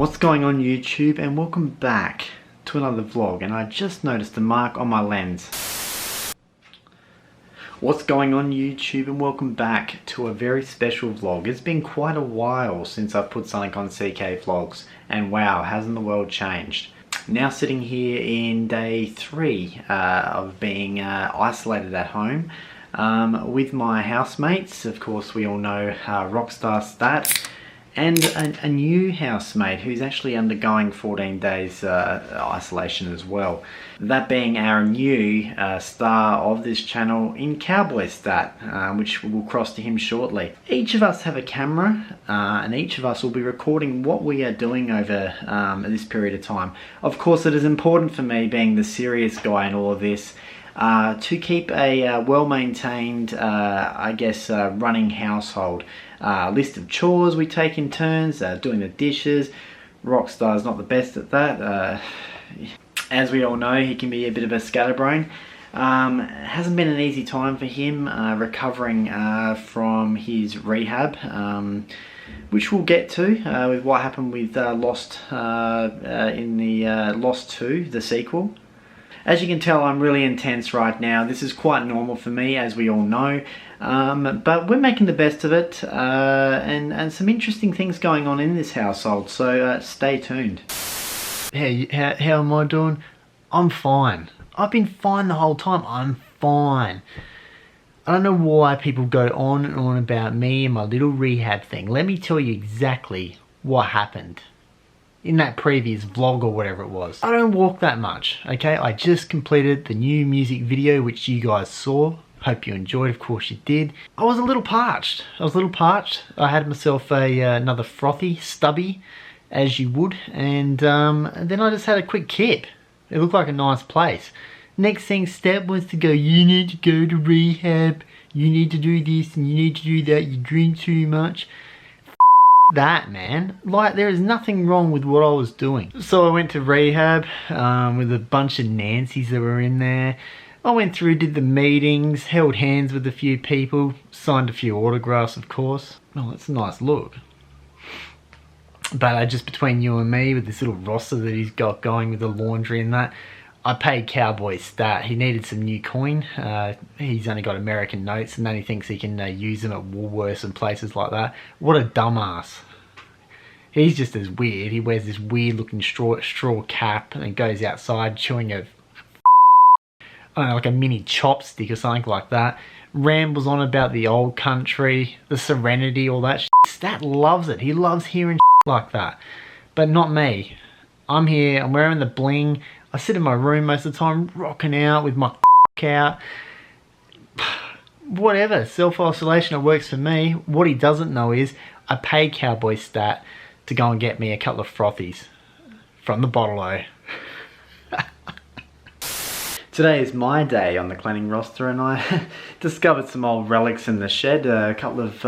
What's going on YouTube, and welcome back to another vlog. And I just noticed a mark on my lens. What's going on YouTube, and welcome back to a very special vlog. It's been quite a while since I've put something on CK Vlogs, and wow, hasn't the world changed. Now sitting here in day 3 of being isolated at home with my housemates. Of course, we all know Rockstar Stat, and a new housemate who's actually undergoing 14 days isolation as well. That being our new star of this channel in Cowboy Stat, which will cross to him shortly. Each of us have a camera and each of us will be recording what we are doing over this period of time. Of course, it is important for me, being the serious guy in all of this, to keep a well-maintained, running household. List of chores we take in turns, doing the dishes. Rockstar's not the best at that. As we all know, he can be a bit of a scatterbrain. Hasn't been an easy time for him recovering from his rehab, which we'll get to with what happened with Lost in the Lost 2, the sequel. As you can tell, I'm really intense right now. This is quite normal for me, as we all know, but we're making the best of it, and some interesting things going on in this household, so stay tuned. Hey, how am I doing? I'm fine. I've been fine the whole time. I'm fine. I don't know why people go on and on about me and my little rehab thing. Let me tell you exactly what happened in that previous vlog or whatever it was. I don't walk that much, okay? I just completed the new music video, which you guys saw. Hope you enjoyed, of course you did. I was a little parched. I had myself another frothy, stubby, as you would, and then I just had a quick kip. It looked like a nice place. Next thing step was to go, you need to go to rehab, you need to do this and you need to do that, you drink too much. That, man. Like, there is nothing wrong with what I was doing. So I went to rehab with a bunch of Nancys that were in there. I went through, did the meetings, held hands with a few people, signed a few autographs, of course. Oh, that's a nice look. But just between you and me, with this little roster that he's got going with the laundry and that, I paid Cowboy Stat. He needed some new coin. He's only got American notes, and then he thinks he can use them at Woolworths and places like that. What a dumbass. He's just as weird. He wears this weird looking straw cap and goes outside chewing a, I don't know, like a mini chopstick or something like that. Rambles on about the old country, the serenity, all that shit. Stat loves it. He loves hearing shit like that. But not me. I'm here, I'm wearing the bling. I sit in my room most of the time, rocking out with my out. Whatever, self-isolation, it works for me. What he doesn't know is I paid Cowboy Stat to go and get me a couple of frothies from the bottle-o. Today is my day on the cleaning roster, and I discovered some old relics in the shed, a couple of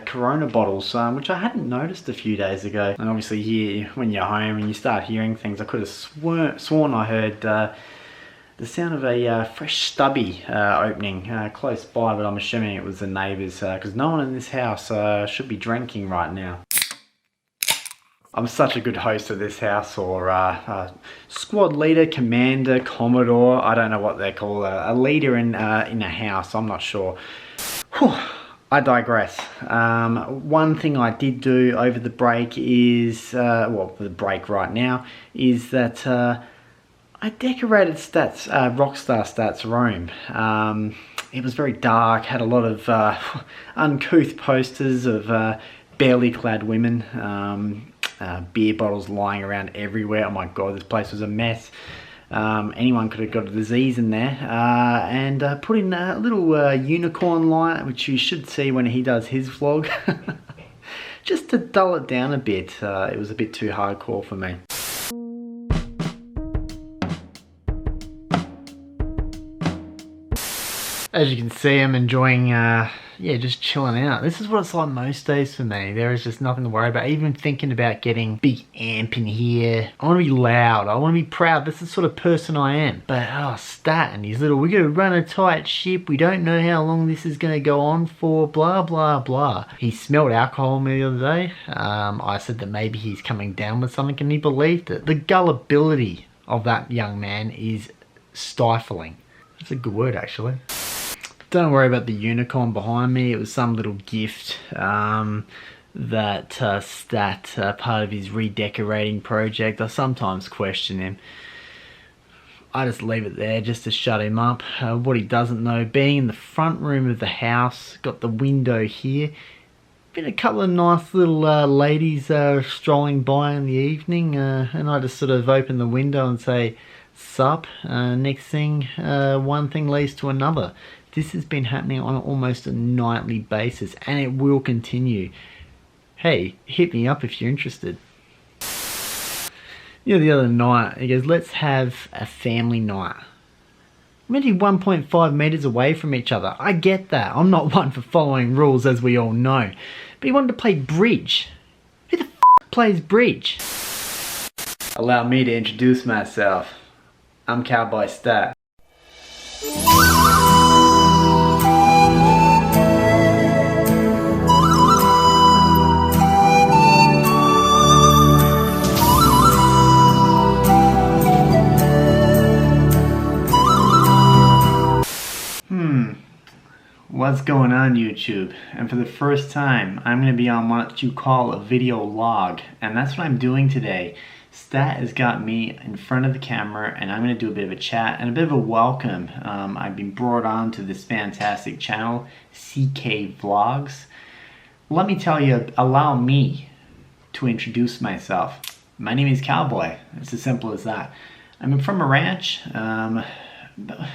Corona bottles, which I hadn't noticed a few days ago. And obviously here, when you're home and you start hearing things, I could have sworn I heard the sound of a fresh stubby opening close by, but I'm assuming it was the neighbours, because no one in this house should be drinking right now. I'm such a good host of this house, or squad leader, commander, commodore, I don't know what they're called, a leader in a house, I'm not sure. Whew, I digress. One thing I did do over the break is, well, the break right now, is that I decorated Rockstar Stat's room. It was very dark, had a lot of uncouth posters of barely clad women, beer bottles lying around everywhere. Oh my god, this place was a mess. Anyone could have got a disease in there. And put in a little unicorn light, which you should see when he does his vlog. Just to dull it down a bit. It was a bit too hardcore for me. As you can see, I'm enjoying yeah, just chilling out. This is what it's like most days for me. There is just nothing to worry about. Even thinking about getting big amp in here. I want to be loud. I want to be proud. This is the sort of person I am. But oh, Stat and his little, we got to run a tight ship. We don't know how long this is going to go on for. Blah blah blah. He smelled alcohol me the other day. I said that maybe he's coming down with something, and he believed it. The gullibility of that young man is stifling. That's a good word, actually. Don't worry about the unicorn behind me. It was some little gift that Stat, part of his redecorating project. I sometimes question him. I just leave it there just to shut him up. What he doesn't know, being in the front room of the house, got the window here. Been a couple of nice little ladies strolling by in the evening, and I just sort of open the window and say, "Sup?" Next thing, one thing leads to another. This has been happening on almost a nightly basis, and it will continue. Hey, hit me up if you're interested. You know, the other night, he goes, "Let's have a family night." We're meant to be 1.5 meters away from each other. I get that. I'm not one for following rules, as we all know. But he wanted to play bridge. Who the f plays bridge? Allow me to introduce myself. I'm Cowboy Stat. What's going on, YouTube? And for the first time, I'm going to be on what you call a video log, and that's what I'm doing today. Stat has got me in front of the camera, and I'm going to do a bit of a chat and a bit of a welcome. I've been brought on to this fantastic channel, CK Vlogs. Let me tell you, allow me to introduce myself. My name is Cowboy. It's as simple as that. I'm from a ranch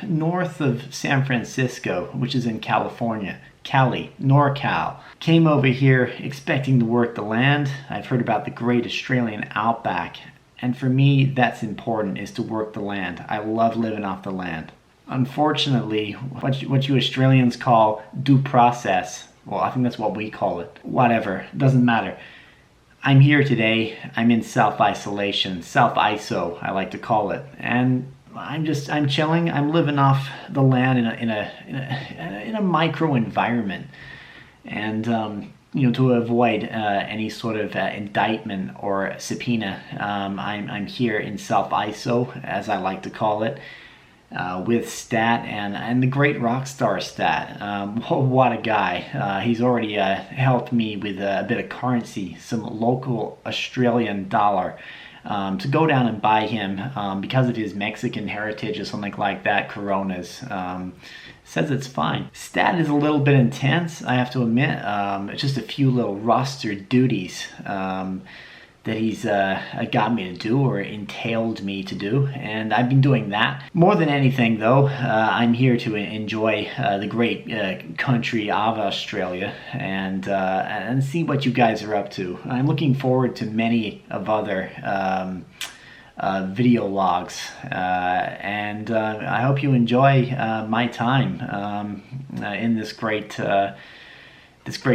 north of San Francisco, which is in California. Cali, NorCal. Came over here expecting to work the land. I've heard about the great Australian outback, and for me that's important, is to work the land. I love living off the land. Unfortunately, what you Australians call due process, well, I think that's what we call it. Whatever, doesn't matter. I'm here today. I'm in self-isolation, self-iso I like to call it, and I'm chilling. I'm living off the land in a micro environment, and you know, to avoid any sort of indictment or subpoena, I'm here in self-iso, as I like to call it, with Stat and the great rock star Stat. What a guy! He's already helped me with a bit of currency, some local Australian dollar. To go down and buy him, because of his Mexican heritage or something like that, Coronas. Says it's fine. Stat is a little bit intense, I have to admit. It's just a few little roster duties that he's got me to do, or entailed me to do, and I've been doing that. More than anything though, I'm here to enjoy the great country of Australia, and see what you guys are up to. I'm looking forward to many of other video logs, and I hope you enjoy my time in this great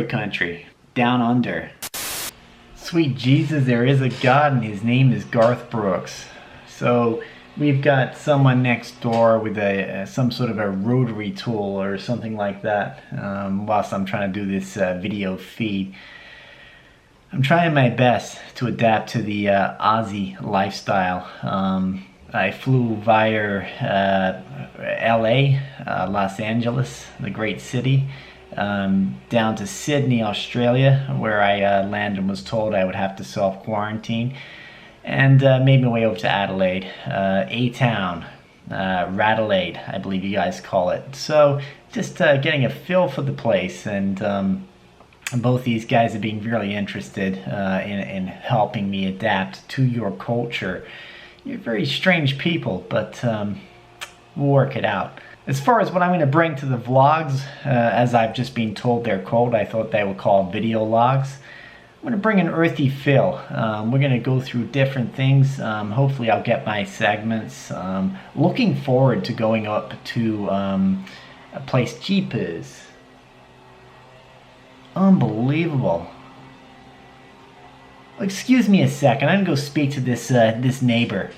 country, down under. Sweet Jesus, there is a God, and his name is Garth Brooks. So we've got someone next door with some sort of a rotary tool or something like that, whilst I'm trying to do this video feed. I'm trying my best to adapt to the Aussie lifestyle. I flew via LA, Los Angeles, the great city, down to Sydney, Australia, where I landed and was told I would have to self-quarantine, and made my way over to Adelaide, A-Town, Radelaide, I believe you guys call it. So just getting a feel for the place, and both these guys have been really interested in helping me adapt to your culture. You're very strange people, but we'll work it out. As far as what I'm going to bring to the vlogs, as I've just been told they're called, I thought they were called video logs. I'm going to bring an earthy feel. We're going to go through different things. Hopefully I'll get my segments. Looking forward to going up to a place, Jeepers. Unbelievable. Excuse me a second, I'm gonna go speak to this neighbor.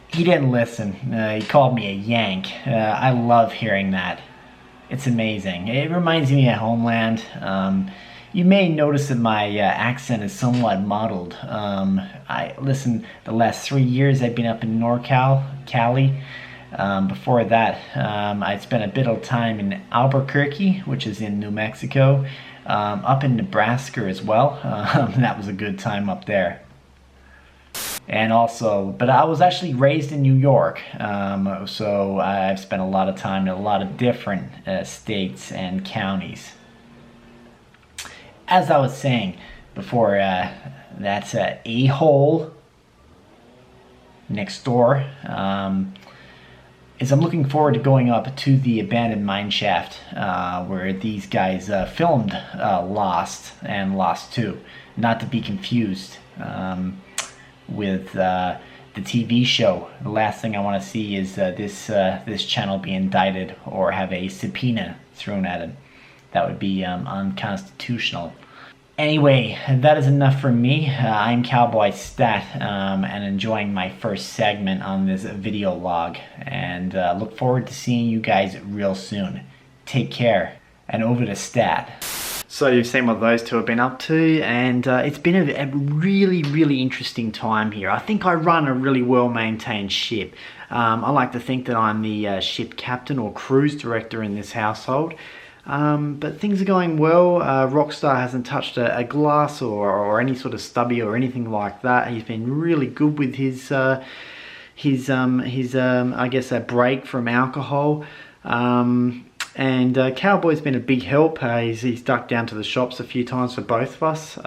He didn't listen. He called me a yank. I love hearing that. It's amazing. It reminds me of Homeland. You may notice that my accent is somewhat muddled. Listen, the last 3 years I've been up in NorCal, Cali. Before that, I spent a bit of time in Albuquerque, which is in New Mexico, up in Nebraska as well. That was a good time up there. And also, but I was actually raised in New York, so I've spent a lot of time in a lot of different states and counties. As I was saying before, that's a-hole next door. Is I'm looking forward to going up to the abandoned mine shaft where these guys filmed Lost and Lost 2, not to be confused with the TV show. The last thing I want to see is this channel be indicted or have a subpoena thrown at it. That would be unconstitutional. Anyway, that is enough for me. I'm Cowboy Stat and enjoying my first segment on this video log, and look forward to seeing you guys real soon. Take care, and over to Stat. So you've seen what those two have been up to, and it's been a really interesting time here. I think I run a really well-maintained ship. I like to think that I'm the ship captain or cruise director in this household. But things are going well. Rockstar hasn't touched a glass or any sort of stubby or anything like that. He's been really good with his I guess a break from alcohol. And Cowboy's been a big help. He's ducked down to the shops a few times for both of us.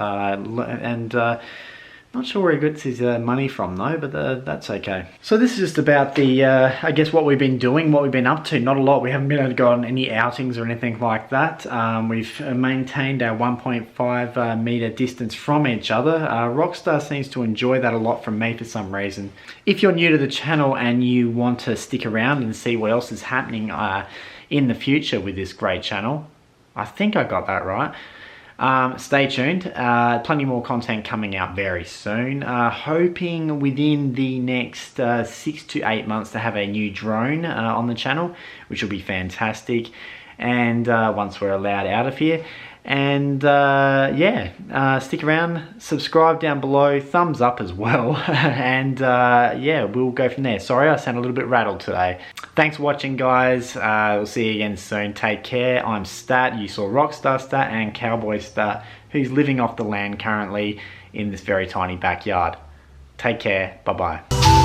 Not sure where he gets his money from though, but that's okay. So this is just about the, I guess what we've been doing, what we've been up to. Not a lot. We haven't been able to go on any outings or anything like that. We've maintained our 1.5 meter distance from each other. Rockstar seems to enjoy that a lot from me for some reason. If you're new to the channel and you want to stick around and see what else is happening in the future with this great channel, I think I got that right. Stay tuned. Plenty more content coming out very soon. Hoping within the next 6 to 8 months to have a new drone on the channel, which will be fantastic. And once we're allowed out of here. And yeah, stick around, subscribe down below, thumbs up as well. And yeah, we'll go from there. Sorry, I sound a little bit rattled today. Thanks for watching, guys. We'll see you again soon. Take care. I'm Stat. You saw Rockstar Stat and Cowboy Stat, who's living off the land currently in this very tiny backyard. Take care. Bye-bye.